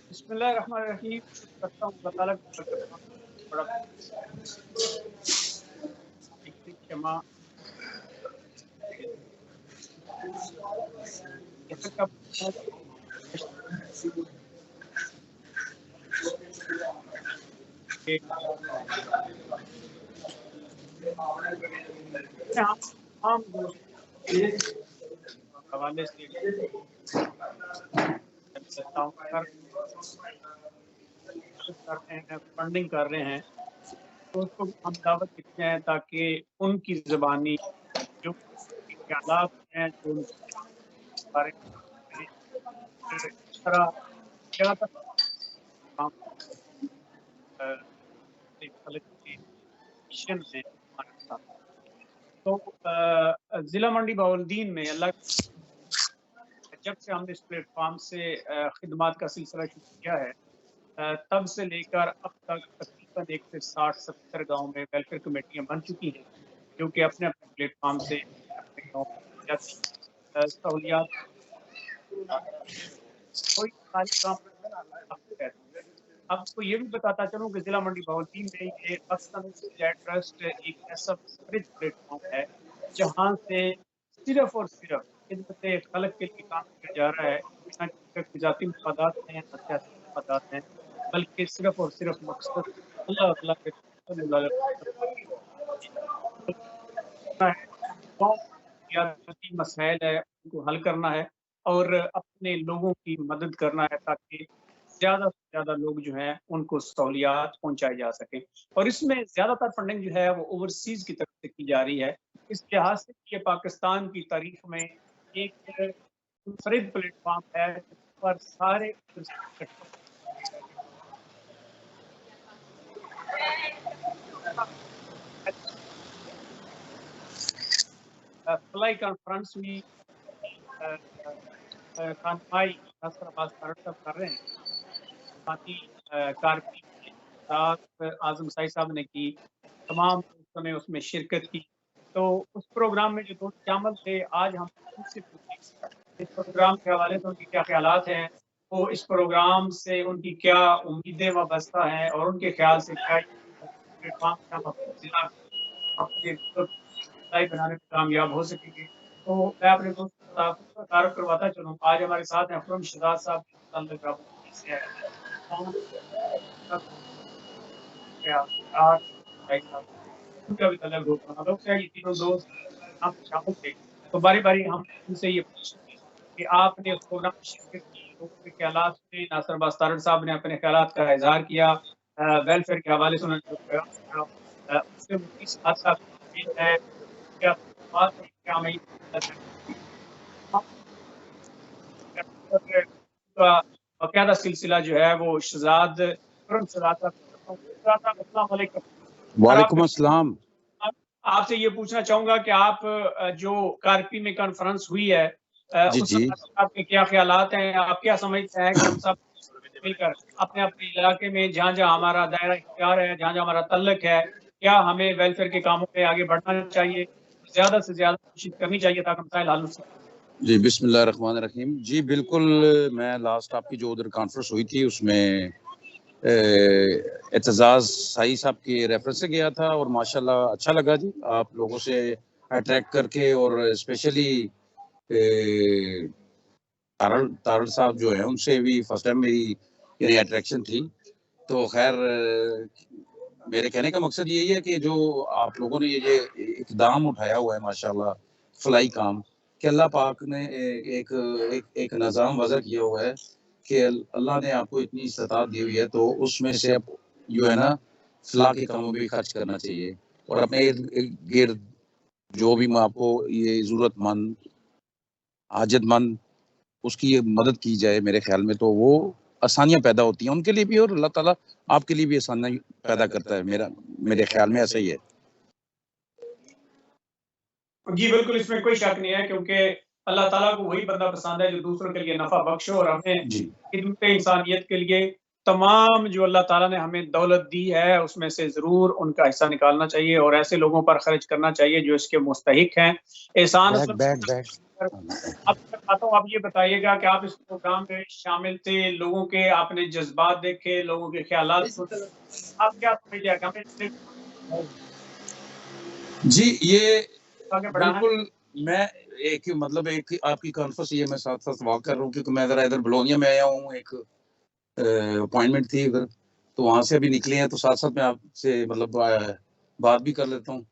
बिस्मिल्लाहिर्रहमानिर्रहीम। करता हूँ अल्लाह ताला का शुक्र करता हूँ, बड़ा क्षमा यहाँ का के यहाँ तमाम दोस्त हवाले से करता हूँ कर रहे हैं, फंडिंग कर रहे हैं, तो उसको हम दावत देते हैं ताकि उनकी ज़बानी जो ख्यालात हैं, जो उनके बारे में इस तरह ज़्यादा काम एक अलग मिशन है हमारे साथ। तो ज़िला मंडी बहाउद्दीन में अल्लाह जब से हमने इस प्लेटफॉर्म से खिदमात का सिलसिला शुरू किया है, तब से लेकर अब तक तकरीबन 1 से 60-70 गाँव में वेलफेयर कमेटियाँ बन चुकी हैं, जो कि अपने-अपने प्लेटफॉर्म से अपने गाँव में सहूलियात कोई सारी काम आपको ये भी बताता चलूँ कि ज़िला मंडी बहाउद्दीन में ये ट्रस्ट एक ऐसा प्लेटफॉर्म है, जहाँ से सिर्फ़ और सिर्फ़ खिदमत खल्क के लिए काम किया जा रहा है, ना कि ज़ाती मफादात हैं, ना सियासी मफादात हैं, बल्कि सिर्फ़ और सिर्फ़ मकसद अल्लाह अल्लाह के बुनियादी मसाइल है, उनको हल करना है और अपने लोगों की मदद करना है ताकि ज़्यादा से ज़्यादा लोग जो हैं, उनको सहूलियात पहुँचाई जा सकें। और इसमें ज़्यादातर फंडिंग जो है, वो ओवरसीज़ की तरफ से की जा रही है। इस लिहाज से ये पाकिस्तान की तारीख में एक मुनफरिद प्लेटफ़ॉर्म है, जिस पर सारे फ्लाई कॉन्फ्रेंस भी अ कानमाई नासिराबाद साहब कर रहे हैं। बाकी कारगिल के साथ आज़म साई साहब ने की, तमाम दोस्तों ने उसमें शिरकत की। तो उस प्रोग्राम में जो दोस्त शामिल थे, आज हम उनसे पूछेंगे इस प्रोग्राम के हवाले से उनके क्या ख़्यालात हैं, वो इस प्रोग्राम से उनकी क्या उम्मीदें वाबस्ता हैं और उनके ख़्याल से क्या प्लेटफ़ॉर्म से हम अपने ज़िला अपने बनाने में कामयाब हो सकेंगे। तो मैं अपने दोस्त को तारुफ करवाता चलूँ। आज हमारे साथ हैं अकरम शहजाद साहब से है। उनका भी तलब होगा। लोग क्या ये तीनों दोस्त यहाँ पे शामिल थे। तो बारी-बारी हम उनसे ये पूछेंगे कि आपने उस प्रोग्राम में शिरकत की, लोगों के ख़्यालात सुने, नासिर अब्बास तारड़ साहब ने अपने ख़्यालात का इज़हार किया। वेलफेयर के हवाले से उन्होंने जो बयान किया उससे वो किस हद तक मुतमिन है, क्या बात है, क्या हमें का बाकायदा सिलसिला जो है वो शहजाद अकरम शहजाद साहब अस्सलाम वालेकुम। वालेकुम अस्सलाम। आपसे ये पूछना चाहूँगा कि आप जो कार्पी में कॉन्फ्रेंस हुई है उस जी। आपके क्या ख़्यालात हैं? आप क्या समझते हैं कि हम सब मिलकर अपने-अपने इलाके में जहाँ-जहाँ हमारा दायरा इख्तियार है, जहाँ-जहाँ हमारा तल्लक है, क्या हमें वेलफेयर के कामों पे आगे बढ़ना चाहिए? ज़्यादा से ज़्यादा कोशिश करनी चाहिए ताकि मसाइल हल हो सकें? जी, बिस्मिल्लाहिर्रहमानिर्रहीम। जी, बिल्कुल, मैं लास्ट आपकी जो उधर कॉन्फ्रेंस हुई थी उसमें एतजाज़ साई साहब के रेफरेंस से गया था और माशाल्लाह अच्छा लगा जी, आप लोगों से अट्रैक्ट करके और स्पेशली तारड़ साहब जो हैं उनसे भी फर्स्ट टाइम मेरी यानी अट्रैक्शन थी। तो खैर मेरे कहने का मकसद यही है कि जो आप लोगों ने ये इक़दाम उठाया हुआ है माशाल्लाह फलाई काम कि अल्लाह पाक ने एक एक एक निज़ाम वज़ा किया हुआ है कि अल्लाह ने आपको इतनी इस्तात दी हुई है, तो उसमें से अब जो है ना फलाह के कामों में भी खर्च करना चाहिए और अपने इर्द-गिर्द जो भी आपको ये ज़रूरतमंद, हाजतमंद उसकी ये मदद की जाए, मेरे ख़्याल में तो वो आसानियाँ पैदा होती हैं उनके लिए भी और अल्लाह ताला आपके लिए भी आसानियाँ पैदा करता है। मेरे ख़्याल में ऐसा ही है। जी, बिल्कुल इसमें कोई शक नहीं है क्योंकि अल्लाह ताला को वही बंदा पसंद है जो दूसरों के लिए नफ़ा बख्शे और हमें जी। खिदमत इंसानियत के लिए तमाम जो अल्लाह ताला ने हमें दौलत दी है, उसमें से ज़रूर उनका हिस्सा निकालना चाहिए और ऐसे लोगों पर खर्च करना चाहिए जो इसके मुस्तहिक हैं। एहसान बैक अब तक तो आप ये बताइएगा कि आप इस प्रोग्राम में शामिल थे, लोगों के आपने जज़्बात देखे, लोगों के ख़्यालात सुने, आप क्या समझते हैं कि हमें इसमें जी, ये आगे बढ़ाना बिल्कुल मैं एक मतलब एक आपकी कॉन्फ्रेंस ये मैं साथ-साथ वॉक कर रहा हूँ क्योंकि मैं ज़रा इधर बोलोनिया में आया हूँ, एक अपॉइंटमेंट थी इधर, तो वहाँ से अभी निकले हैं, तो साथ-साथ मैं आपसे मतलब बात भी कर लेता हूँ।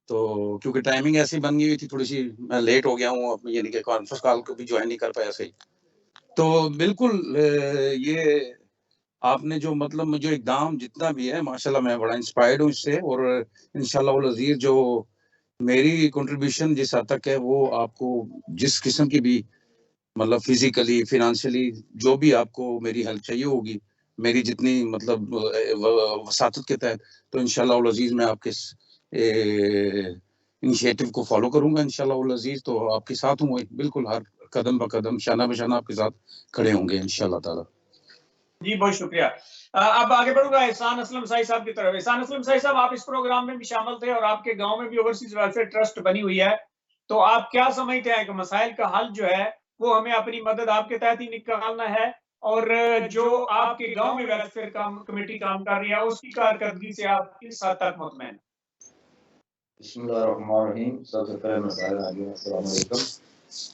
तो क्योंकि टाइमिंग ऐसी बन गई हुई थी थोड़ी-सी, मैं लेट हो गया हूँ, यानी कि कॉन्फ्रेंस कॉल को भी जॉइन नहीं कर पाया सही। तो बिल्कुल ये आपने जो मतलब मुझे इक़दाम जितना भी है माशाल्लाह मैं बड़ा इंस्पायर्ड हूँ इससे और इंशाअल्लाह वल अज़ीज़ जो मेरी कंट्रीब्यूशन जिस हद तक है वो आपको जिस किस्म की भी मतलब फिज़िकली, फ़ाइनेंशियली जो भी आपको मेरी हेल्प चाहिए होगी, मेरी जितनी मतलब वसातत के तहत, तो इंशाअल्लाह वल अज़ीज़ मैं आपके इस इनिशिएटिव को फ़ॉलो करूँगा इंशाअल्लाह वल अज़ीज़, तो आपके साथ हूँ बिल्कुल हर कदम ब कदम, शाना बशाना आपके साथ खड़े होंगे इंशाअल्लाह ताला। जी, बहुत शुक्रिया। अब आगे बढ़ूँगा एहसान असलम साई साहब की तरफ। एहसान असलम साई साहब, आप इस प्रोग्राम में भी शामिल थे और आपके गाँव में भी ओवरसीज़ वेलफेयर ट्रस्ट बनी हुई है। तो आप क्या समझते हैं कि मसाइल का हल जो है, वो हमें अपनी मदद आपके तहत ही निकालना है और जो आपके गाँव में वेलफेयर कमेटी काम कर रही है, उसकी कारकर्दगी से आप किस हद तक मुतमईन हैं? बिस्मिल्लाहिर्रहमानिर्रहीम। सबसे पहले मैं सारे हाजिर अस्सलाम वालेकुम।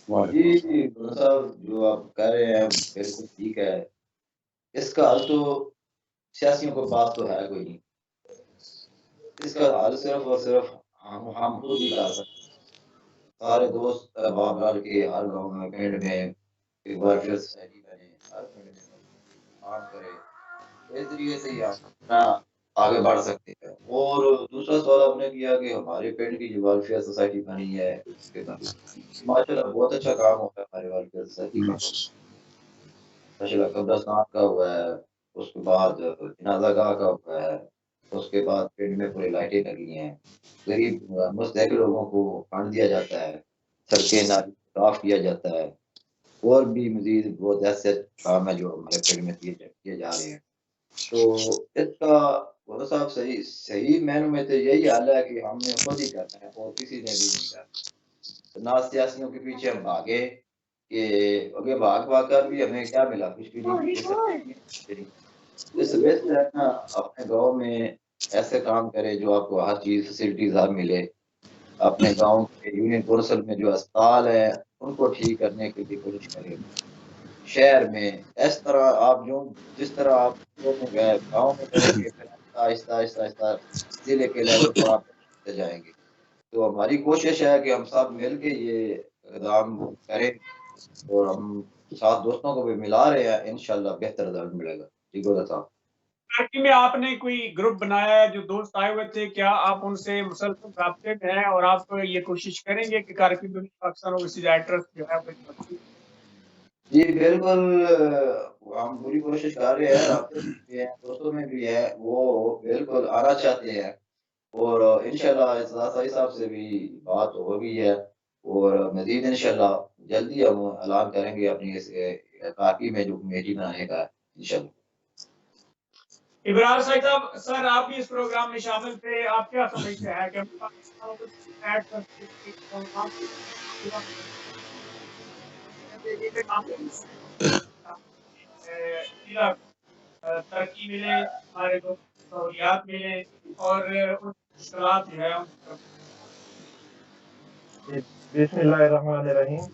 वालेकुम अस्सलाम। जी, गुल साहब जो आप कह रहे हैं बिल्कुल ठीक है। इसका हल तो सियासियों के पास तो है कोई नहीं। इसका हल सिर्फ़ और सिर्फ़ हम खुद ही कर सकते हैं। सारे दोस्त अहबाब रल के हर गाँव में, पिंड में एक वेलफेयर सोसाइटी बने, हर पिंड में काम करें। इस तरीके से ही हम अपना आगे बढ़ सकते हैं। और दूसरा सवाल आपने किया कि हमारे पिंड की जो वेलफेयर सोसाइटी बनी है, उसके बारे में माशाल्लाह बहुत अच्छा काम हो रहा है हमारे वेलफेयर सोसाइटी का। माशाल्लाह कब्रिस्तान का हुआ है, उसके बाद जनाज़ा गाह का हुआ है, उसके बाद पिंड में पूरी लाइटें लगी हैं। गरीब मुस्तहक लोगों को फंड दिया जाता है, सड़कें नाली साफ किया जाता है और भी मज़ीद बहुत ऐसे काम है जो हमारे पिंड में किए जा रहे हैं। तो इसका वो तो साहब सही सही मायनों में तो यही हाल है कि हमने खुद ही करना है और किसी ने भी नहीं करना। ना सियासियों के पीछे हम भागे कि आगे भाग-भाग कर भी हमें क्या मिला? कुछ भी नहीं। इससे बेहतर है ना अपने गाँव में ऐसे काम करें जो आपको हर चीज़ फैसिलिटीज़ हर मिले। अपने गाँव के यूनियन परिषद में जो अस्पताल है, उनको ठीक करने की भी कोशिश करें। शहर में इस तरह आप जो जिस तरह आप शहरों में गए, गाँव में करेंगे फिर आहिस्ता-आहिस्ता ज़िले के लेवल पर आप चले जाएँगे। तो हमारी कोशिश है कि हम सब मिल के ये इक़दाम करें और हम साथ दोस्तों को भी मिला रहे हैं, इंशाअल्लाह बेहतर रिज़ल्ट मिलेगा। जी, गोला साहब। पार्टी में आपने कोई ग्रुप बनाया है, जो दोस्त आए हुए थे, क्या आप उनसे मुसलसल राब्ते में हैं और आप ये कोशिश करेंगे कि कारगिल पाकिस्तान ओवरसीज़ ट्रस्ट जो है वो एक मजबूत जी, बिल्कुल हम पूरी कोशिश कर रहे हैं, राब्ते में भी हैं, दोस्तों में भी है, वो बिल्कुल आना चाहते हैं और इंशाअल्लाह इस्लाह साई साहब से भी बात हो गई है और मज़ीद इंशाअल्लाह जल्दी हम ऐलान करेंगे अपनी इस पार्टी में जो कमेटी बनाने का है, इंशाअल्लाह। इब्रार साहब, सर आप भी इस प्रोग्राम में शामिल थे, आप क्या समझते हैं कि पाकिस्तान ओवरसीज़ ट्रस्ट की प्रोग्राम पूरा ये काम जिला तरक्की मिले, हमारे लोग सहूलियात मिले और उन मुश्किलात जो है उन जी, बिस्मिल्लाहिर्रहमानिर्रहीम।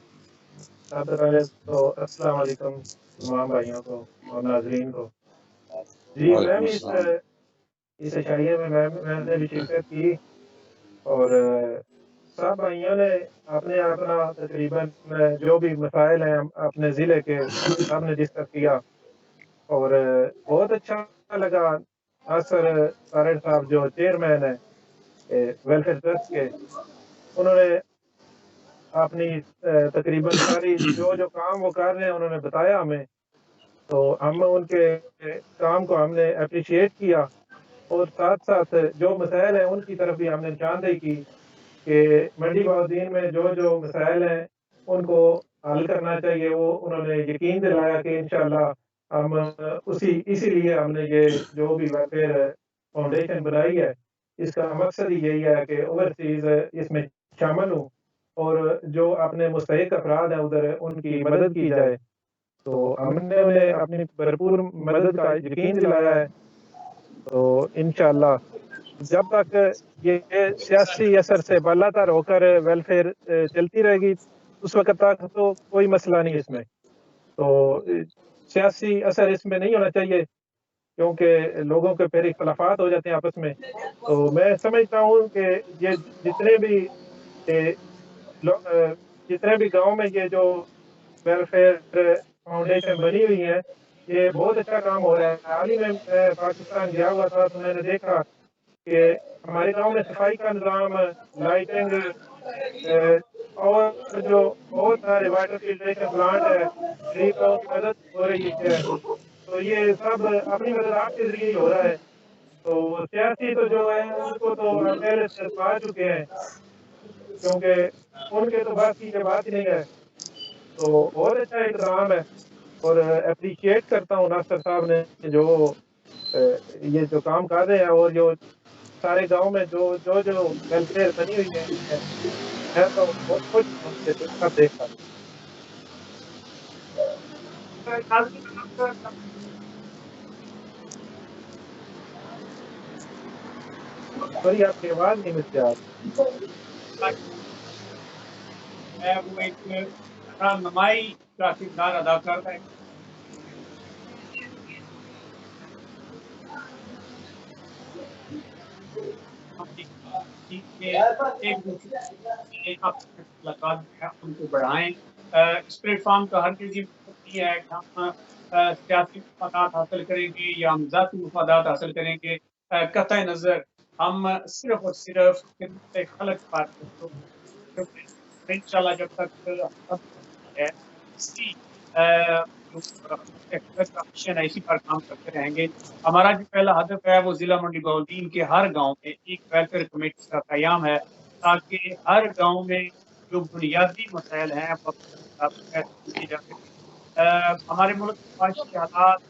सबसे पहले तो अस्सलाम वालेकुम तमाम भाइयों को और नाज़रीन को। जी, मैं वालेकुम भी अस्सलाम। इस इशाइये में मैंने भी शिरकत की और सब भाइयों ने अपना तकरीबन जो भी मसाइल हैं अपने ज़िले के सबने डिस्कस किया और बहुत अच्छा लगा। नासिर तारड़ साहब जो चेयरमैन है वेलफेयर ट्रस्ट के, उन्होंने अपनी तकरीबन सारी जो काम वो कर रहे हैं उन्होंने बताया हमें, तो हम उनके काम को हमने एप्रिशिएट किया और साथ-साथ जो मसाइल हैं उनकी तरफ भी हमने निशानदेही की कि मंडी बहाउद्दीन में जो मसाइल हैं उनको हल करना चाहिए। वो उन्होंने यकीन दिलाया कि इंशाअल्लाह हम इसीलिए हमने ये जो भी वेलफेयर फाउंडेशन बनाई है, इसका मकसद ही यही है कि ओवरसीज़ इसमें शामिल हों और जो अपने मुस्तहिक अफराद हैं उधर उनकी मदद की जाए। तो हमने उन्हें अपनी भरपूर मदद का यकीन दिलाया है। तो इंशाअल्लाह जब तक ये सियासी असर से बालातर होकर वेलफेयर चलती रहेगी, उस वक़्त तक तो कोई मसला नहीं इसमें। तो सियासी असर इसमें नहीं होना चाहिए क्योंकि लोगों के फिर इख्तिलाफ़ात हो जाते हैं आपस में। तो मैं समझता हूँ कि ये जितने भी ए, जितने भी गाँव में ये जो वेलफेयर फाउंडेशन बनी हुई है, ये बहुत अच्छा काम हो रहा है। हाल ही में मैं पाकिस्तान गया हुआ था तो मैंने देखा कि हमारे गाँव में सफाई का निज़ाम, लाइटिंग और जो बहुत सारे वाटर फिल्ट्रेशन प्लांट है, गरीब लोगों की मदद हो रही है। तो ये सब अपनी मदद आपके ज़रिए ही हो रहा है। तो सियासी तो जो है उनको तो हम पहले से पा चुके हैं क्योंकि उनके तो बस की ये बात ही नहीं है। तो बहुत अच्छा इक़दाम है और एप्रिशिएट करता हूँ नासिर साहब ने जो अ, ये जो काम कर रहे हैं और जो सारे गाँव में जो वेलफेयर बनी हुई है, मैं तो बहुत खुश हूँ उनसे सब देखकर। सॉरी आपकी आवाज़ नहीं मुझसे आ रही। वो एक रहनुमाई का किरदार अदा कर रहा है। एक दूसरे मुलाकात है उनको बढ़ाएं। इस प्लेटफॉर्म का हर किसी नहीं है कि हम सियासी मफादात हासिल करेंगे या हम ज़ाती मफादात हासिल करेंगे। कतई नज़र हम सिर्फ और सिर्फ खिदमत खल्क पर इंशाल्लाह जब तक है इसी का मिशन है, इसी पर काम करते रहेंगे। हमारा जो पहला हदफ है वो जिला मंडी बहाउद्दीन के हर गांव में एक वेलफेयर कमेटी का क़याम है ताकि हर गांव में जो बुनियादी मसाइल हैं वो किए जा सके। हमारे मुल्क के माशी हालात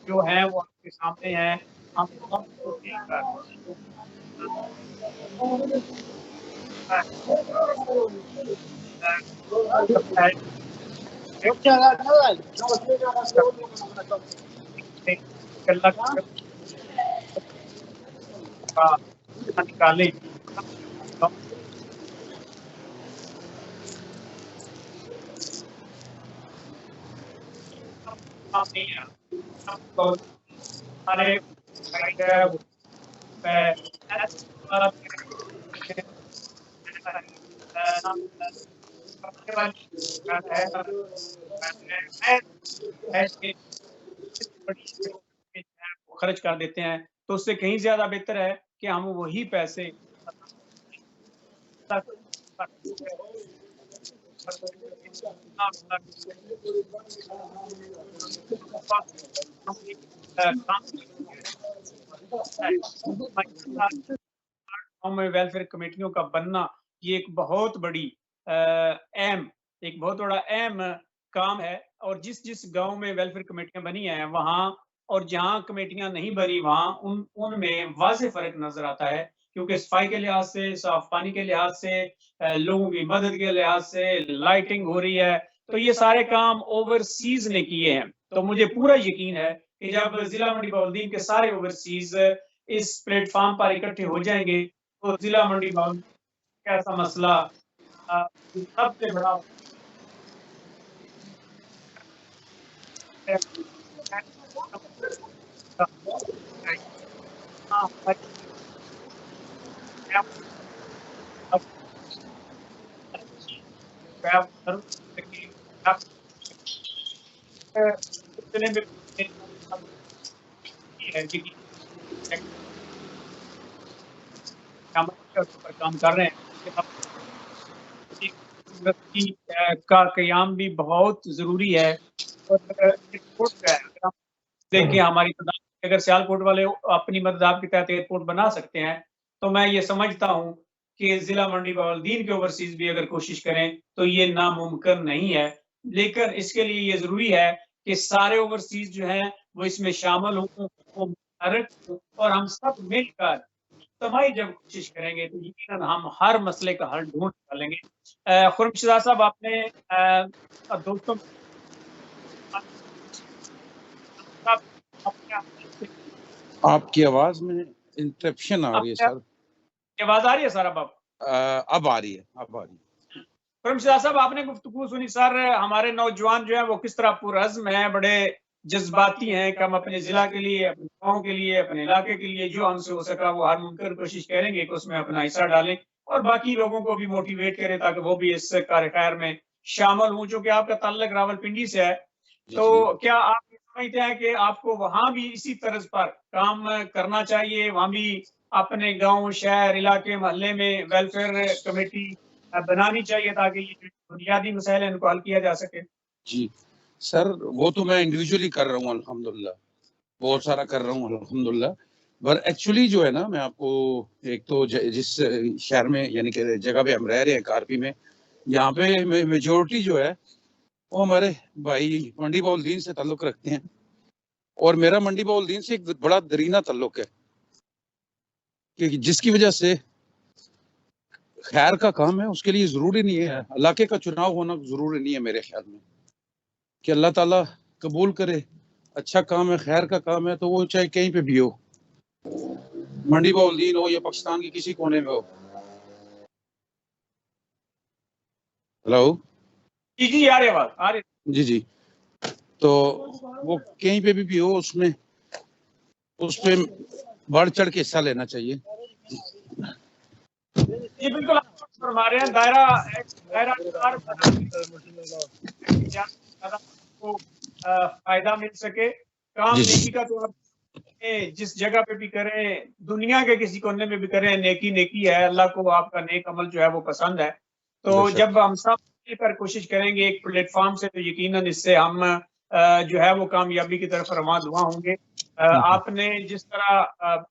जो हैं वो आपके सामने हैं। हम सबको मिलकर निकाले हमारे खर्च कर देते हैं तो उससे कहीं ज्यादा बेहतर है कि हम वही पैसे गाँव में वेलफेयर कमेटियों का बनना ये एक बहुत बड़ी एक बहुत बड़ा अहम काम है। और जिस जिस गांव में वेलफेयर कमेटियां बनी हैं वहाँ और जहाँ कमेटियां नहीं बनी वहाँ उनमें वाज़ेह फर्क नजर आता है क्योंकि सफाई के लिहाज से, साफ पानी के लिहाज से, लोगों की मदद के लिहाज से, लाइटिंग हो रही है। तो ये सारे काम ओवरसीज ने किए हैं। तो मुझे पूरा यकीन है कि जब जिला मंडी बहाउद्दीन के सारे ओवरसीज इस प्लेटफॉर्म पर इकट्ठे हो जाएंगे तो जिला मंडी बहाउद्दीन का ऐसा मसला सबसे बड़ा पर काम कर रहे हैं का क़याम भी बहुत जरूरी है। और देखिए हमारी अगर सियालकोट वाले अपनी मदद आपके तहत एयरपोर्ट बना सकते हैं तो मैं ये समझता हूँ कि जिला मंडी बहाउद्दीन के ओवरसीज भी अगर कोशिश करें तो ये नामुमकिन नहीं है। लेकिन इसके लिए ये जरूरी है कि सारे ओवरसीज जो हैं वो इसमें शामिल हों, वो मुशर्रफ हों और हम सब मिलकर तमाही जब कोशिश करेंगे तो यकीनन हम हर मसले का हल ढूंढ निकालेंगे। खुर्शीद साहब, आपने दोस्तों आपकी आवाज में इंटरप्शन आ रही है सर। आवाज आ रही है सर? अब अब आ रही है, अब आ रही है। खुर्शीद साहब, आपने गुफ्तगू सुनी सर, हमारे नौजवान जो है वो किस तरह पुरअज़्म हैं, बड़े जज्बाती हैं कि हम अपने जिला के लिए, अपने गाँव के लिए, अपने इलाके के लिए जो हमसे हो सका वो हर मुमकिन कोशिश करेंगे कि उसमें अपना हिस्सा डालें और बाकी लोगों को भी मोटिवेट करें ताकि वो भी इस कार्य खैर में शामिल हों। चूंकि आपका ताल्लुक रावलपिंडी से है, तो क्या आप ये समझते हैं कि आपको वहां भी इसी तर्ज पर काम करना चाहिए, वहां भी अपने गांव, शहर, इलाके, मोहल्ले में वेलफेयर कमेटी बनानी चाहिए ताकि ये जो बुनियादी मसाइल हैं इनको हल किया जा सके? जी सर, वो तो मैं इंडिविजुअली कर रहा हूँ अल्हम्दुलिल्लाह, बहुत सारा कर रहा हूँ अल्हम्दुलिल्लाह। पर एक्चुअली जो है ना, मैं आपको एक तो जिस शहर में यानी कि जगह पे हम रह रहे हैं कारपी में, यहाँ पे मेजोरिटी जो है वो हमारे भाई मंडी बाउलदीन से ताल्लुक रखते हैं और मेरा मंडी बाउलदीन से एक बड़ा दरीना ताल्लुक है कि जिसकी वजह से खैर का काम है, उसके लिए जरूरी नहीं है इलाके का चुनाव होना, जरूरी नहीं है मेरे ख्याल में कि अल्लाह ताला कबूल करे। अच्छा काम है, खैर का काम है, तो वो चाहे कहीं पे भी हो, मंडी बाउलदीन हो या पाकिस्तान के किसी कोने में हो। हेलो जी जी, आ रही आवाज, आ रही। जी जी, तो वो कहीं पे भी हो, उसमें उस पे बढ़ चढ़ के हिस्सा लेना चाहिए। जी बिल्कुल, आप फरमा रहे हैं। दायरा ज्यादा को फायदा मिल सके। काम जी, जी। नेकी का तो आप जिस जगह पे भी करें, दुनिया के किसी कोने में भी करें, नेकी नेकी है। अल्लाह को आपका नेक अमल जो है वो पसंद है। तो बेशक। जब हम सब मिलकर कोशिश करेंगे एक प्लेटफॉर्म से, तो यकीनन इससे हम जो है वो कामयाबी की तरफ रवां दुआ होंगे। आपने जिस तरह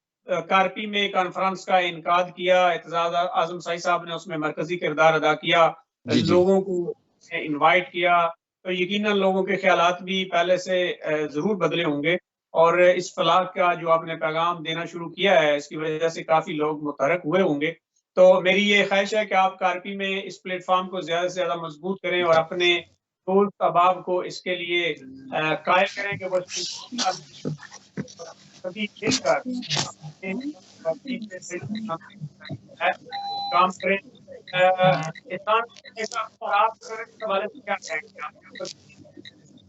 कारपी में कॉन्फ्रेंस का इनकाद किया, एतजाज आजम साई साहब ने उसमें मरकजी किरदार अदा किया, जी, जी। लोगों को इनवाइट किया, तो यकीनन लोगों के ख्यालात भी पहले से जरूर बदले होंगे और इस फलाह का जो आपने पैगाम देना शुरू किया है, इसकी वजह से काफी लोग मुतहरक हुए होंगे। तो मेरी ये ख्वाहिश है कि आप कारपी में इस प्लेटफॉर्म को ज्यादा से ज्यादा मजबूत करें और अपने दोस्त अहबाब को इसके लिए कायल करें कि वो सभी मिलकर काम करें। इंसान आप करने के हवाले से क्या कहेंगे? आप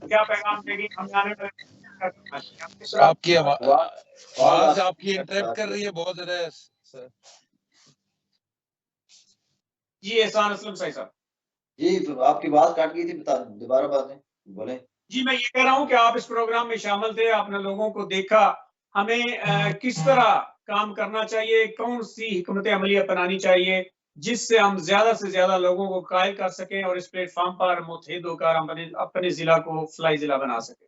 क्या पैगाम देंगे हमें आने वाले क्या करना चाहिए? आपकी आवाज आपकी इंटरप्ट कर रही है बहुत ज्यादा सर। जी एहसान असलम साई साहब। जी, आपकी बात काट गई थी, बता दोबारा बात है, बोले। जी मैं ये कह रहा हूँ कि आप इस प्रोग्राम में शामिल थे, आपने लोगों को देखा, हमें किस तरह काम करना चाहिए, कौन सी हिकमत अमली अपनानी चाहिए जिससे हम ज्यादा से ज्यादा लोगों को कायल कर सकें और इस प्लेटफॉर्म पर मुतहिद होकर हम अपने जिला को फलाई जिला बना सकें।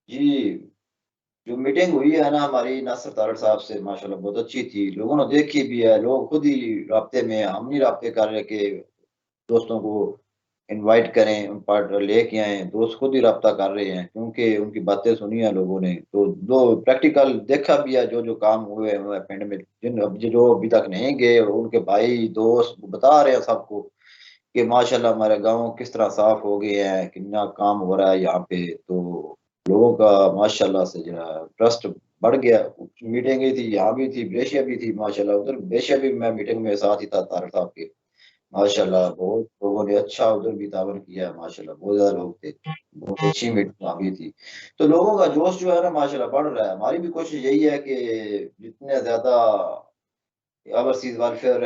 जी, जो मीटिंग हुई है ना हमारी नासिर तारड़ साहब से, माशाल्लाह बहुत अच्छी थी। लोगों ने देखी भी है, लोग खुद ही राब्ते में, हम नहीं राब्ते कर रहे कि दोस्तों को इनवाइट करें, उन पर लेके आएँ, दोस्त खुद ही राब्ता कर रहे हैं क्योंकि उनकी बातें सुनी हैं लोगों ने। तो दो प्रैक्टिकल देखा भी है, जो-जो काम हुए हैं पिंड में, जो अभी तक नहीं गए, उनके भाई, दोस्त बता रहे हैं सबको कि माशाल्लाह हमारे गाँव किस तरह साफ हो गए हैं, कितना काम हो रहा है यहाँ पे। तो लोगों का माशाल्लाह से जो है ट्रस्ट बढ़ गया। मीटिंग गई थी, यहाँ भी थी, ब्रेशिया भी थी माशाल्लाह, उधर ब्रेशिया भी मैं मीटिंग में साथ ही था तारड़ साहब के। माशाल्लाह बहुत लोगों ने अच्छा उधर भी तावन किया है माशाल्लाह, बहुत ज़्यादा लोग थे। बहुत अच्छी मीटिंग वहाँ भी थी। तो लोगों का जोश जो है ना माशाल्लाह बढ़ रहा है। हमारी भी कोशिश यही है कि जितने ज़्यादा ओवरसीज़ वेलफेयर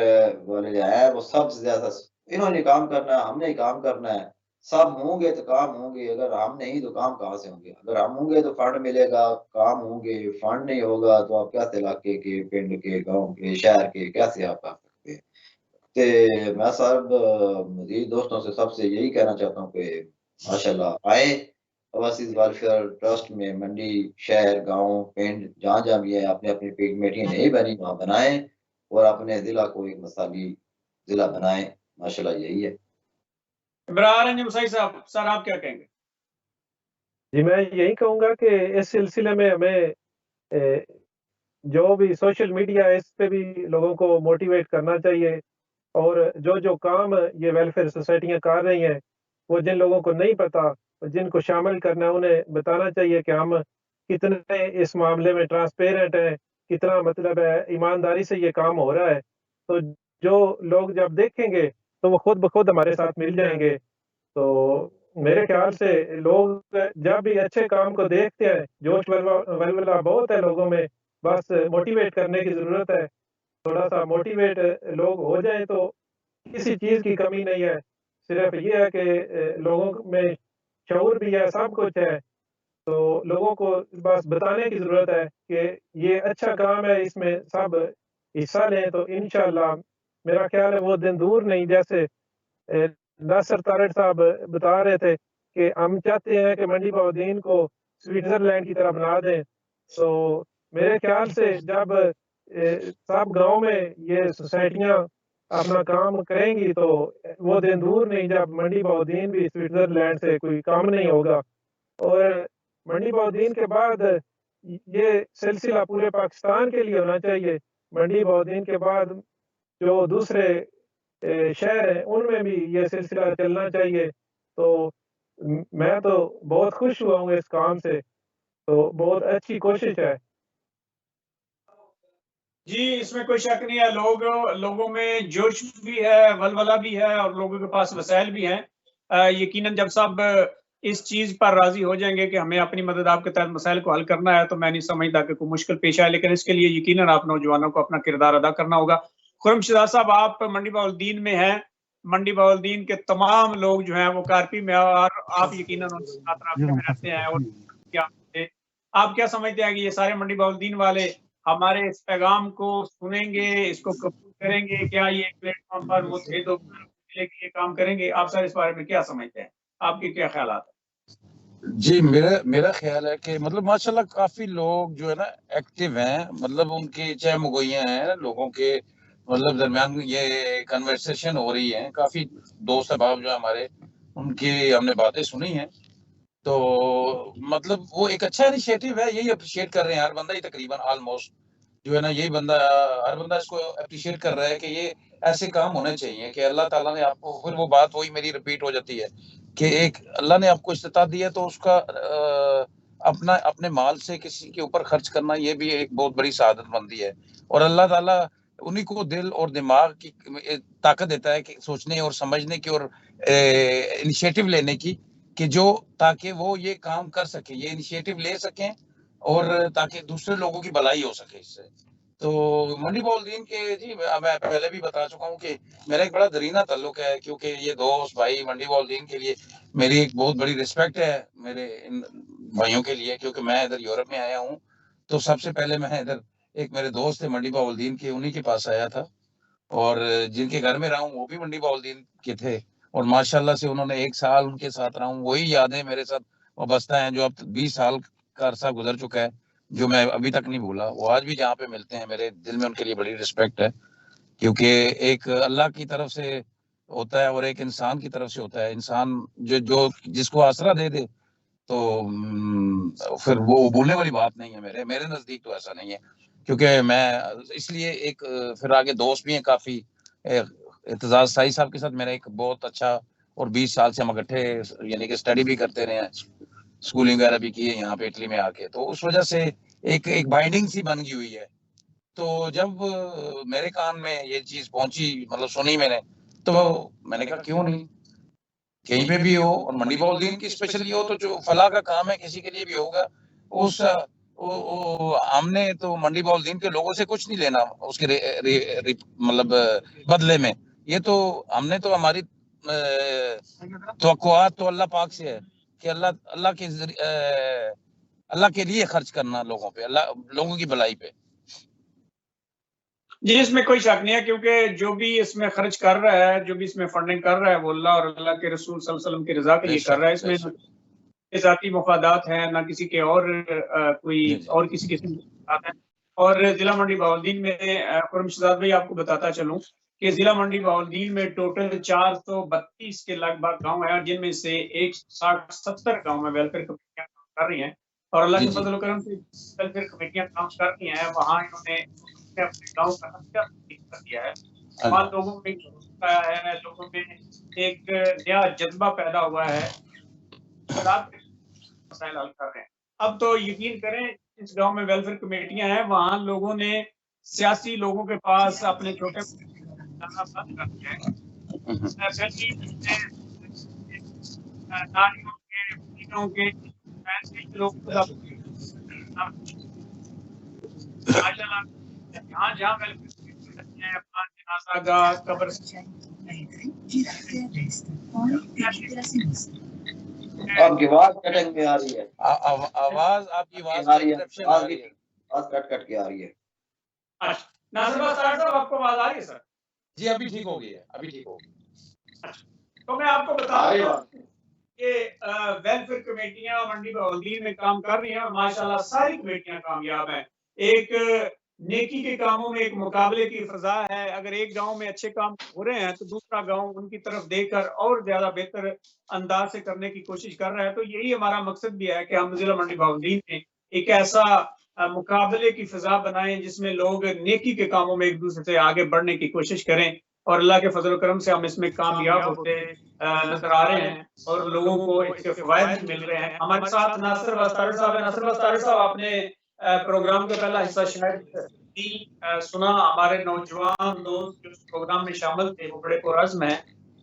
वाले हैं, वो सब से ज़्यादा इन्होंने काम करना है, हमने ही काम करना है। सब होंगे तो काम होंगे, अगर हम नहीं तो काम कहाँ से होंगे? अगर हम होंगे तो फंड मिलेगा, काम होंगे, फंड नहीं होगा तो आप कैसे इलाके के, पिंड के, गाँव के, शहर के कैसे आप कर सकते हैं? ते मैं साहब मज़ीद दोस्तों से सबसे यही कहना चाहता हूँ कि माशाल्लाह आएँ, ओवरसीज़ वेलफेयर ट्रस्ट में मंडी, शहर, गाँव, पिंड जहाँ-जहाँ भी है अपनी-अपनी कमेटियाँ नहीं बनी वहाँ बनाएँ और अपने ज़िला को एक मिसाली ज़िला बनाएँ। माशाल्लाह यही है। इमरान अंजुम साई साहब, सर आप क्या कहेंगे? जी, मैं यही कहूँगा कि इस सिलसिले में हमें जो भी सोशल मीडिया है इस पे भी लोगों को मोटिवेट करना चाहिए और जो काम ये वेलफेयर सोसाइटियाँ कर रही हैं, वो जिन लोगों को नहीं पता, जिनको शामिल करना है उन्हें बताना चाहिए कि हम कितने इस मामले में ट्रांसपेरेंट हैं, कितना मतलब है ईमानदारी से ये काम हो रहा है। तो जो लोग जब देखेंगे, तो वो खुद ब खुद हमारे साथ मिल जाएँगे। तो मेरे ख्याल से लोग जब भी अच्छे काम को देखते हैं, जोश वलवला बहुत है लोगों में, बस मोटिवेट करने की ज़रूरत है। थोड़ा-सा मोटिवेट लोग हो जाएँ तो किसी चीज़ की कमी नहीं है। सिर्फ़ ये है कि लोगों में शऊर भी है, सब कुछ है। तो लोगों को बस बताने की ज़रूरत है कि ये अच्छा काम है, इसमें सब हिस्सा लें, तो इंशाअल्लाह मेरा ख़्याल है वो दिन दूर नहीं। जैसे नासिर तारड़ साहब बता रहे थे कि हम चाहते हैं कि मंडी बहाउद्दीन को स्विट्ज़रलैंड की तरह बना दें। तो मेरे ख़्याल से जब सब गाँव में ये सोसाइटियाँ अपना काम करेंगी तो वो दिन दूर नहीं जब मंडी बहाउद्दीन भी स्विट्ज़रलैंड से कोई कम नहीं होगा। और मंडी बहाउद्दीन के बाद ये सिलसिला पूरे पाकिस्तान के लिए होना चाहिए। मंडी बहाउद्दीन के बाद जो दूसरे शहर हैं, उनमें भी ये सिलसिला चलना चाहिए। तो मैं तो बहुत खुश हुआ हूँ इस काम से, तो बहुत अच्छी कोशिश है। जी, इसमें कोई शक नहीं है। लोगों में जोश भी है, वलवला भी है और लोगों के पास वसाइल भी हैं। यकीनन जब सब इस चीज़ पर राज़ी हो जाएँगे कि हमें अपनी मदद आपके तहत मसाइल को हल करना है, तो मैं नहीं समझता कि कोई मुश्किल पेश आए, लेकिन इसके लिए यकीनन आप नौजवानों को अपना किरदार अदा करना होगा। खुर्रम शहजाद साहब, आप मंडी बहाउद्दीन में हैं। मंडी बहाउद्दीन के तमाम लोग जो हैं वो कार्पी में हैं और आप यकीनन उनके साथ राब्ते में रहते हैं और क्या आप क्या समझते हैं कि ये सारे मंडी बहाउद्दीन वाले हमारे इस पैगाम को सुनेंगे, इसको कबूल करेंगे? क्या ये एक प्लेटफ़ॉर्म पर वो थे तो ये काम करेंगे? आप सर इस बारे में क्या समझते हैं? आपके क्या ख़्यालात हैं? जी, मेरा मेरा ख़्याल है कि मतलब माशाल्लाह काफ़ी लोग जो है ना एक्टिव हैं, मतलब उनकी चाहे मुगैया हैं, लोगों के मतलब दरमियान ये कन्वर्सेशन हो रही है, काफ़ी दोस्त अहबाब जो हैं हमारे, उनकी हमने बातें सुनी हैं। तो मतलब वो एक अच्छा इनिशिएटिव है, यही एप्रिशिएट कर रहे हैं हर बंदा ही तकरीबन ऑलमोस्ट जो है ना, यही बंदा हर बंदा इसको एप्रिशिएट कर रहा है कि ये ऐसे काम होने चाहिए कि अल्लाह ताला ने आपको, फिर वो बात वही मेरी रिपीट हो जाती है कि एक अल्लाह ने आपको इस्तिताअत दी है तो उसका अपना अपने माल से किसी के ऊपर खर्च करना ये भी एक बहुत बड़ी सआदतमंदी है और अल्लाह ताला उन्हीं को दिल और दिमाग की ताकत देता है कि सोचने और समझने की और इनिशिएटिव लेने की कि जो ताकि वो ये काम कर सके, ये इनिशिएटिव ले सकें और ताकि दूसरे लोगों की भलाई हो सके इससे। तो मंडी बहाउद्दीन के जी मैं पहले भी बता चुका हूँ कि मेरा एक बड़ा दरीना ताल्लुक है क्योंकि ये दोस्त भाई मंडी बहाउद्दीन के लिए मेरी एक बहुत बड़ी रिस्पेक्ट है मेरे इन भाइयों के लिए क्योंकि मैं इधर यूरोप में आया हूँ तो सबसे पहले मैं इधर एक मेरे दोस्त थे मंडी बहाउद्दीन के उन्हीं के पास आया था और जिनके घर में रहा हूँ वो भी मंडी बहाउद्दीन के थे और माशाल्लाह से उन्होंने 1 साल उनके साथ रहा हूँ वही यादें मेरे साथ वाबस्ता हैं जो अब 20 साल का अरसा गुजर चुका है जो मैं अभी तक नहीं भूला। वो आज भी जहाँ पे मिलते हैं मेरे दिल में उनके लिए बड़ी रिस्पेक्ट है क्योंकि एक अल्लाह की तरफ से होता है और एक इंसान की तरफ से होता है। इंसान जो जो जिसको आसरा दे दे तो फिर वो बोलने वाली बात नहीं है मेरे मेरे नज़दीक तो ऐसा नहीं है क्योंकि मैं इसलिए एक फिर आगे दोस्त भी हैं काफ़ी एतजाज साई साहब के साथ मेरा एक बहुत अच्छा और 20 साल से हम इकट्ठे यानी कि स्टडी भी करते रहे हैं स्कूलिंग वगैरह भी की है यहाँ पे इटली में आके तो उस वजह से एक एक बाइंडिंग सी बन गई हुई है। तो जब मेरे कान में ये चीज़ पहुंची मतलब सुनी मैंने तो मैंने कहा क्यों नहीं कहीं पे भी हो और मंडी बहाउद्दीन की स्पेशली हो तो जो फलाह का काम है किसी के लिए भी होगा उस हमने तो मंडी बहाउद्दीन के लोगों से कुछ नहीं लेना उसके मतलब बदले में ये तो हमने तो हमारी तवक्कुआत तो अल्लाह पाक से है कि अल्लाह अल्लाह के अल्लाह के लिए खर्च करना लोगों पे अल्लाह लोगों की भलाई पे। जी, इसमें कोई शक नहीं है क्योंकि जो भी इसमें खर्च कर रहा है, जो भी इसमें फंडिंग कर रहा है, वो अल्लाह और अल्लाह के रसूल सल्लल्लाहु अलैहि वसल्लम की रज़ा के लिए कर रहा है। इसमें ना ज़ाती मफादात हैं, ना किसी के और कोई और किसी किस्म की बात है। और ज़िला मंडी बहाउद्दीन में खुर्रम शहजाद भाई आपको बताता चलूँ कि ज़िला मंडी बहाउद्दीन में टोटल 432 के लगभग गाँव हैं, जिनमें से 160-70 गाँव में वेलफेयर कमेटियाँ काम कर रही हैं। और अल्लाह जी के जी फजल करम से वेलफेयर कमेटियां काम कर रही हैं, वहाँ इन्होंने अपने गांव का नक्शा तैयार कर दिया है। वहाँ लोगों में आया है, लोगों में एक नया जज्बा पैदा हुआ है, रात मसाइल हल कर रहे हैं। अब तो यकीन करें, इस गांव में वेलफेयर कमेटियां हैं, वहाँ लोगों ने सियासी लोगों के पास अपने छोटे जाना बंद कर दिया है। गरीब नारियों के, महीनों के, ऐसे लोग माशाल्लाह जहाँ वेलफेयर हैं, अपना जनाजा गाह, कब्र आपकी आवाज कटिंग में आ रही है। आवाज आपकी आवाज आ में रही है, इंटरप्शन आ रही है। आवाज कट कट के आ रही है। अच्छा, नासिर बख्तार साहब आपको आवाज आ रही है सर? जी अभी ठीक हो गई है, अभी ठीक हो गई। अच्छा, तो मैं आपको बता रहा हूँ कि वेलफेयर कमेटियां मंडी बहाउद्दीन में काम कर रही हैं और माशाल्लाह सारी कमेटियां कामयाब हैं। एक नेकी के कामों में एक मुकाबले की फजा है। अगर एक गांव में अच्छे काम हो रहे हैं तो दूसरा गांव उनकी तरफ देखकर और ज्यादा बेहतर अंदाज से करने की कोशिश कर रहा है। तो यही हमारा मकसद भी है कि हम जिला मंडी बहाउद्दीन में एक ऐसा मुकाबले की फजा बनाएं जिसमें लोग नेकी के कामों में एक दूसरे से आगे बढ़ने की कोशिश करें, और अल्लाह के फजल करम से हम इसमें कामयाब होते नजर आ रहे हैं और लोगों को इसके फवायद भी मिल रहे हैं। हमारे साथ नासिर बख्तारी साहब है। नासिर बख्तारी साहब, आपने प्रोग्राम का पहला हिस्सा शायद सुना। हमारे नौजवान दोस्त जो प्रोग्राम में शामिल थे वो बड़े पुरअज़्म हैं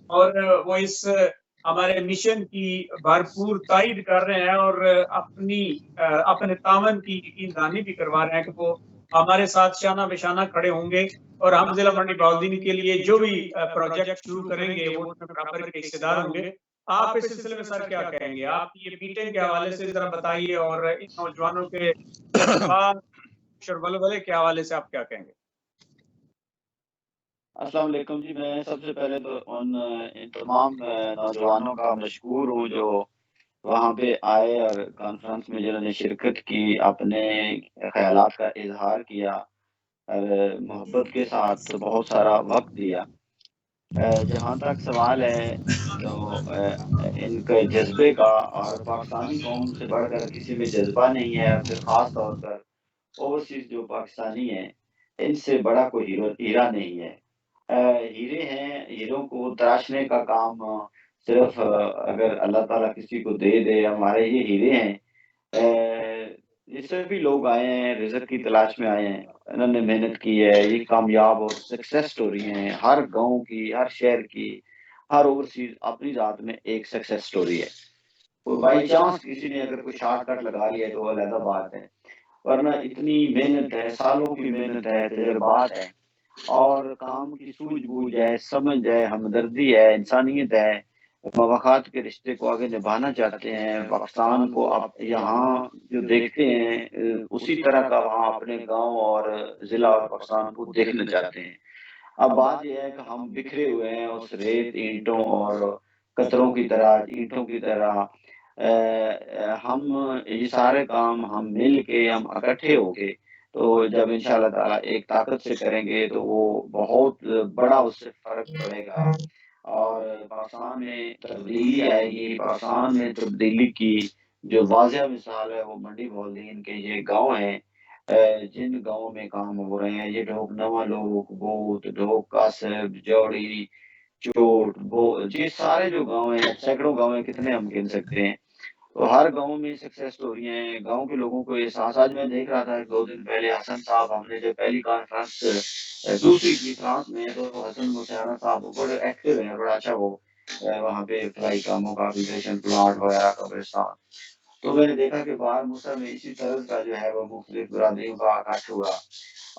और वो इस हमारे मिशन की भरपूर तायद कर रहे हैं और अपने तावन की यकीनदानी भी करवा रहे हैं कि वो हमारे साथ शाना बेशाना खड़े होंगे और हम जिला मंडी बहाउद्दीन के लिए जो भी प्रोजेक्ट शुरू करेंगे वो उसमें बराबर के हिस्सेदार होंगे। आप इस सिलसिले में सर क्या कहेंगे? आप ये मीटिंग के हवाले से जरा बताइए और इन नौजवानों के वलवले के हवाले से आप क्या कहेंगे? अस्सलाम वालेकुम जी। मैं सबसे पहले तो इन तमाम नौजवानों का मशकूर हूँ जो वहाँ पे आए और कॉन्फ्रेंस में जिन्होंने शिरकत की, अपने ख़यालात का इज़हार किया और मोहब्बत के साथ बहुत सारा वक़्त दिया। जहाँ तक सवाल है तो इनके जज़्बे का, और पाकिस्तानी कौम से बढ़कर किसी में जज़्बा नहीं है, और फिर ख़ास तौर पर ओवरसीज़ जो पाकिस्तानी हैं, इनसे बड़ा कोई हीरा नहीं है। हीरे हैं, हीरों को तराशने का काम सिर्फ़ अगर अल्लाह ताला किसी को दे, हमारे ये हीरे हैं। ये सभी लोग आए हैं, रिज़्क़ की तलाश में आए हैं, इन्होंने मेहनत की है, ये कामयाब और सक्सेस स्टोरी हैं। हर गाँव की, हर शहर की, हर ओवरसीज़ अपनी ज़ात में एक सक्सेस स्टोरी है। तो बाई चांस किसी ने अगर कोई शॉर्टकट लगा लिया तो वो अलग बात है, वरना इतनी मेहनत है, सालों की मेहनत है, तजुर्बात है और काम की सूझ-बूझ है, समझ है, हमदर्दी है, इंसानियत है, मवाक़ात के रिश्ते को आगे निभाना चाहते हैं। पाकिस्तान को आप यहाँ जो देखते हैं उसी तरह का वहाँ अपने गाँव और ज़िला और पाकिस्तान को देखना चाहते हैं। अब बात ये है कि हम बिखरे हुए हैं उस रेत, ईंटों और कतरों की तरह, ईंटों की तरह। हम ये सारे काम हम मिल के, हम इकट्ठे होके तो जब इंशाअल्लाह ताला एक ताकत से करेंगे तो वो बहुत बड़ा उससे फ़र्क पड़ेगा और पाकिस्तान में तब्दीली आएगी। पाकिस्तान में तब्दीली की जो वाज़ह मिसाल है वो मंडी बहाउद्दीन के ये गाँव हैं, जिन गाँवों में काम हो रहे हैं। ये ढोक नवा लोग, बोत, ढोक कासब, जौड़ी, चोट, ये सारे जो गाँव हैं, सैकड़ों गाँव हैं, कितने हम गिन सकते हैं। तो हर गाँव में सक्सेस स्टोरियाँ हैं, गाँव के लोगों को एहसास। आज मैं देख रहा था 2 दिन पहले हसन साहब, हमने जो पहली कॉन्फ्रेंस दूसरी की फ्रांस में, तो हसन मुशर्रफ साहब वो बड़े एक्टिव हैं, बड़ा अच्छा वो वहाँ पे फ्लाई कामों का एप्लीकेशन प्लांट वगैरह कब्रिस्तान। तो मैंने देखा कि बाहर मूसा में इसी तरह का जो है वो मुख्तलिफ बिरादरियों का इकट्ठ हुआ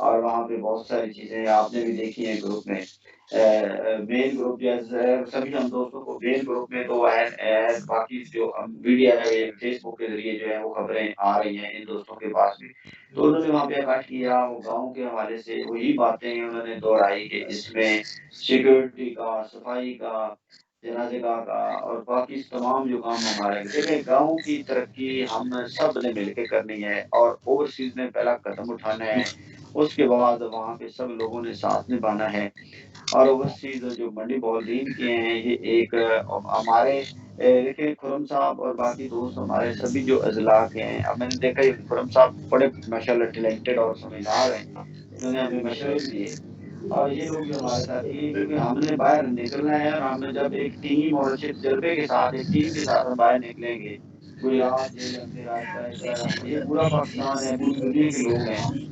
और वहाँ पे बहुत सारी चीज़ें आपने भी देखी हैं ग्रुप में। मेन ग्रुप जैसे सभी हम दोस्तों को मेन ग्रुप में तो है, बाकी जो मीडिया है, फेसबुक के ज़रिए जो है वो खबरें आ रही हैं इन दोस्तों के पास भी। तो उन्होंने वहाँ पे इकट्ठ किया, वो गाँव के हवाले से वही बातें उन्होंने दोहराई कि इसमें सिक्योरिटी का, सफाई का, जनाज़े का और बाकी तमाम जो काम हमारे देखिए गाँव की तरक्की हम सब ने मिलके करनी है और ओवरसीज़ ने पहला कदम उठाना है। उसके बाद वहाँ पे सब लोगों ने साथ निभाना है और ओवरसीज़ जो मंडी बहाउद्दीन के हैं, ये एक हमारे देखिए खुरम साहब और बाकी दोस्त हमारे सभी जो अज़ला के हैं, अब मैंने देखा ये खुरम साहब बड़े माशाल्लाह टैलेंटेड और समझदार हैं। इन्होंने हमें मशवरे भी दिए और ये लोग जो हमारे साथी हैं क्योंकि हमने बाहर निकलना है और हमने जब एक टीम और अच्छे तजुर्बे के साथ, एक टीम के साथ हम बाहर निकलेंगे, गुजरात, जेएलएम से आहिस्ता-आहिस्ता ये पूरा पाकिस्तान है, पूरी दुनिया के लोग हैं,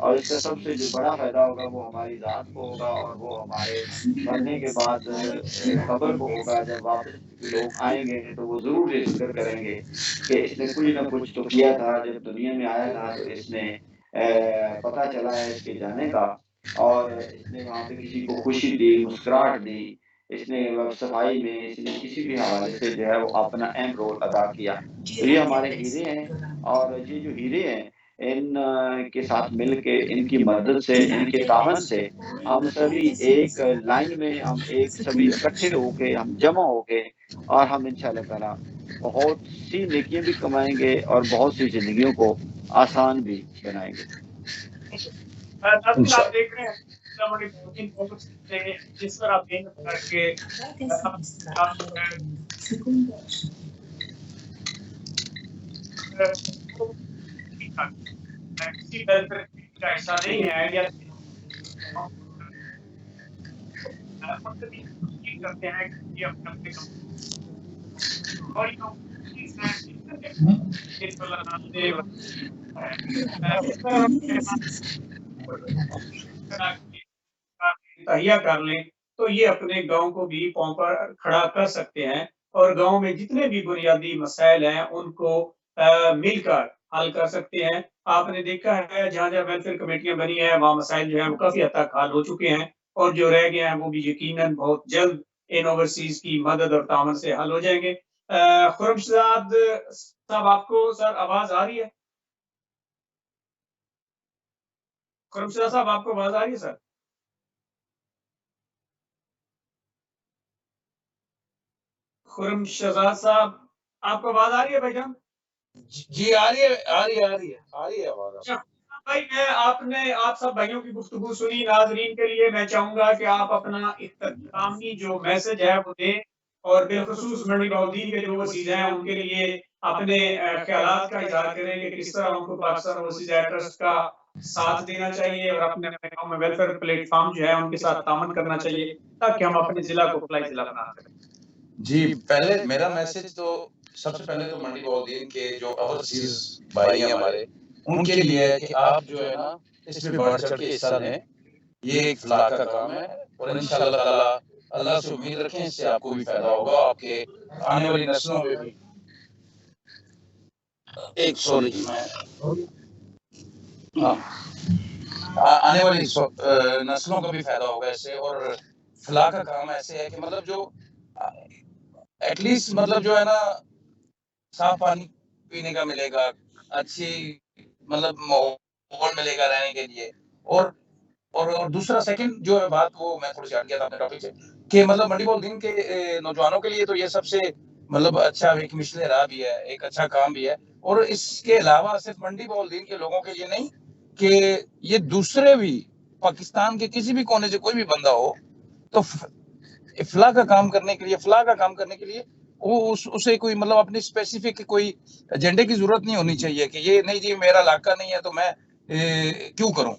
और इसका सबसे जो बड़ा फ़ायदा होगा वो हमारी ज़ात को होगा और वो हमारे मरने के बाद कब्र को होगा। जब वापस लोग आएँगे तो वो ज़रूर ये ज़िक्र करेंगे कि इसने कुछ न कुछ तो किया था, जब दुनिया में आया था तो इसने पता चला है इसके जाने का और इसने वहाँ पे किसी को खुशी दी, मुस्कुराहट दी, इसने सफाई में, इसने किसी भी हवाले से जो है वो अपना अहम रोल अदा किया। तो ये हमारे हीरे हैं और ये जो हीरे हैं, इन के साथ मिल के, इनकी मदद से, इनके तावन से हम सभी एक लाइन में, हम एक सभी इकट्ठे होके, हम जमा होके और हम इंशाअल्लाह ताला बहुत सी नेकियाँ भी कमाएँगे और बहुत सी ज़िंदगियों को आसान भी बनाएँगे। नाज़रीन आप देख रहे हैं सीतामढ़ी 2-3 फोकस से जिस पर आप मेहनत करके किसी वेलफेयर का हिस्सा नहीं है आइडिया करते हैं कि अपने और तहिया कर लें तो ये अपने गाँव को भी पाँव पर खड़ा कर सकते हैं और गाँव में जितने भी बुनियादी मसाइल हैं उनको मिलकर हल कर सकते हैं। आपने देखा है जहाँ-जहाँ वेलफेयर कमेटियाँ बनी हैं वहाँ मसाइल जो हैं वो काफ़ी हद तक हल हो चुके हैं और जो रह गए हैं वो भी यकीनन बहुत जल्द इन ओवरसीज़ की मदद और तावन से हल हो जाएँगे। खुर्मशद साहब आपको सर आवाज़ आ रही है? खुर्मशद साहब आपको आवाज़ आ रही है सर? खुर्मशद साहब आपको आवाज़ आ रही है भाईजान? जी आ रही है आ रही है आ रही है आ रही है आवाज अच्छा, भाई मैं आपने आप सब भाइयों की गुफ्तगू सुनी नाज़रीन के लिए मैं चाहूँगा कि आप अपना इख्तितामी जो मैसेज है वो दें और बिलख़ुसूस मंडी बहाउद्दीन के जो वसीज़ हैं उनके लिए अपने ख़यालात का इज़हार करें कि किस तरह उनको पाकिस्तान ओवरसीज़ एड ट्रस्ट का साथ देना चाहिए और अपने गाँव में वेलफेयर प्लेटफ़ॉर्म जो है उनके साथ तामन करना चाहिए ताकि हम अपने ज़िला को फलाही ज़िला बना सकें। जी पहले मेरा मैसेज तो सबसे पहले तो मंडी बहाउद्दीन के जो ओवरसीज भाई हैं हमारे उनके लिए है कि आप जो है ना इसमें बढ़ चढ़ के हिस्सा लें। ये एक फलाह का काम है और इंशाअल्लाह ताला अल्लाह से उम्मीद रखें इससे आपको भी फायदा होगा आपके आने वाली नस्लों में भी। एक सॉरी मैं हाँ आने वाली नस्लों का भी फायदा होगा इससे और फलाह का काम ऐसे है कि मतलब जो एटलीस्ट मतलब जो है ना साफ पानी पीने का मिलेगा, अच्छी मतलब माहौल मिलेगा रहने के लिए और दूसरा सेकंड जो है बात वो मैं थोड़ी सी हट गया था अपने टॉपिक से कि मतलब मंडी बहाउद्दीन के नौजवानों के लिए तो ये सबसे मतलब अच्छा एक मिशले राह भी है, एक अच्छा काम भी है और इसके अलावा सिर्फ मंडी बहाउद्दीन के लोगों के लिए नहीं कि ये दूसरे भी पाकिस्तान के किसी भी कोने से कोई भी बंदा हो तो फलाह का काम करने के लिए वो उसे कोई मतलब अपनी स्पेसिफिक कोई एजेंडे की जरूरत नहीं होनी चाहिए कि ये नहीं जी मेरा इलाका नहीं है तो मैं क्यों करूं।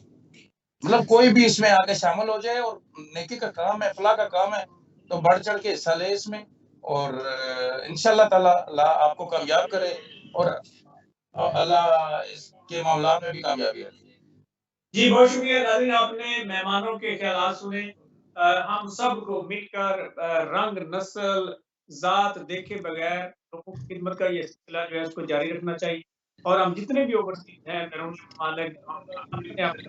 मतलब कोई भी इसमें आके शामिल हो जाए और नेकी का काम है, फलाह का काम है तो बढ़ चढ़ के हिस्सा ले इसमें और इंशाल्लाह ताला अल्लाह आपको कामयाब करे और अल्लाह इसके मामला में भी कामयाबी रखे। जी बहुत शुक्रिया नाज़रीन आपने मेहमानों के ख्यालात सुने। हम सबको मिलकर रंग, नस्ल, ज़ात देखे बगैर लोगों की खिदमत का ये सिलसिला जो है उसको जारी रखना चाहिए और हम जितने भी ओवरसीज़ हैं बैरूनी ममालिक अपने कारोबार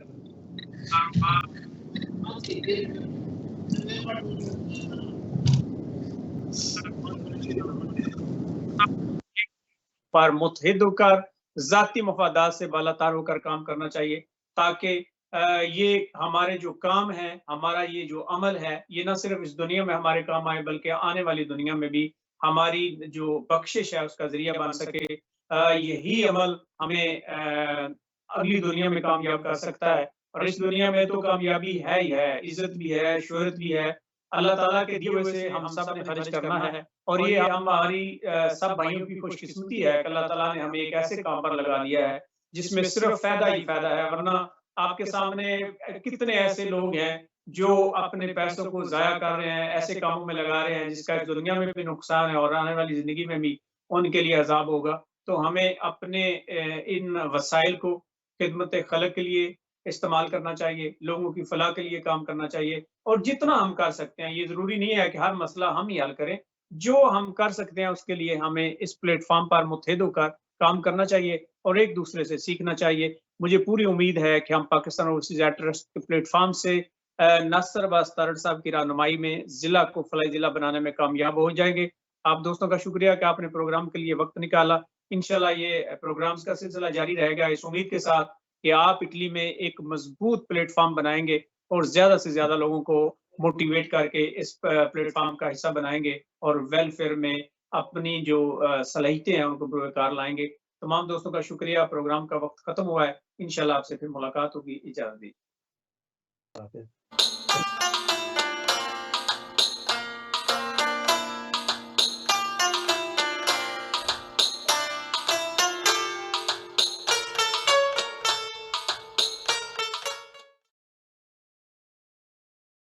पर मुत्तहिद होकर ज़ाती मफादात से बालातार होकर काम करना चाहिए ताकि ये हमारे जो काम है, हमारा ये जो अमल है, ये ना सिर्फ इस दुनिया में हमारे काम आए बल्कि आने वाली दुनिया में भी हमारी जो बख्शिश है उसका ज़रिया बन सके। यही अमल हमें अगली दुनिया में कामयाब कर सकता है। और इस दुनिया में तो कामयाबी है ही है, इज्जत भी है, शोहरत भी है, अल्लाह ताला के दिए हुए से हम सब ने खर्च करना है। और ये हमारी सब भाइयों की खुशकिस्मती है कि अल्लाह ताला ने हमें एक ऐसे काम पर लगा दिया है जिसमें सिर्फ फायदा ही फायदा है, वरना आपके सामने कितने ऐसे लोग हैं जो अपने पैसों को जाया कर रहे हैं, ऐसे कामों में लगा रहे हैं जिसका इस दुनिया में भी नुकसान है और आने वाली जिंदगी में भी उनके लिए अजाब होगा। तो हमें अपने इन वसाइल को खिदमत खलक के लिए इस्तेमाल करना चाहिए, लोगों की फलाह के लिए काम करना चाहिए और जितना हम कर सकते हैं, ये ज़रूरी नहीं है कि हर मसला हम ही हल करें। जो हम कर सकते हैं उसके लिए हमें इस प्लेटफ़ॉर्म पर मुत्तहिद होकर काम करना चाहिए और एक-दूसरे से सीखना चाहिए। मुझे पूरी उम्मीद है कि हम पाकिस्तान ओवरसीज़ एड ट्रस्ट के प्लेटफ़ॉर्म से नासिर अब्बास तारड़ साहब की रहनुमाई में ज़िला को फलाही ज़िला बनाने में कामयाब हो जाएँगे। आप दोस्तों का शुक्रिया कि आपने प्रोग्राम के लिए वक़्त निकाला। इंशाल्लाह ये प्रोग्राम्स का सिलसिला जारी रहेगा इस उम्मीद के साथ कि आप इटली में एक मजबूत प्लेटफॉर्म बनाएंगे और ज्यादा से ज्यादा लोगों को मोटिवेट करके इस प्लेटफॉर्म का हिस्सा बनाएंगे और वेलफेयर में अपनी जो सलाहियतें हैं उनको पुरकार लाएंगे। तमाम दोस्तों का शुक्रिया। प्रोग्राम का वक्त खत्म हुआ है। इंशाल्लाह आपसे फिर मुलाकात होगी। इजाजत दीजिए।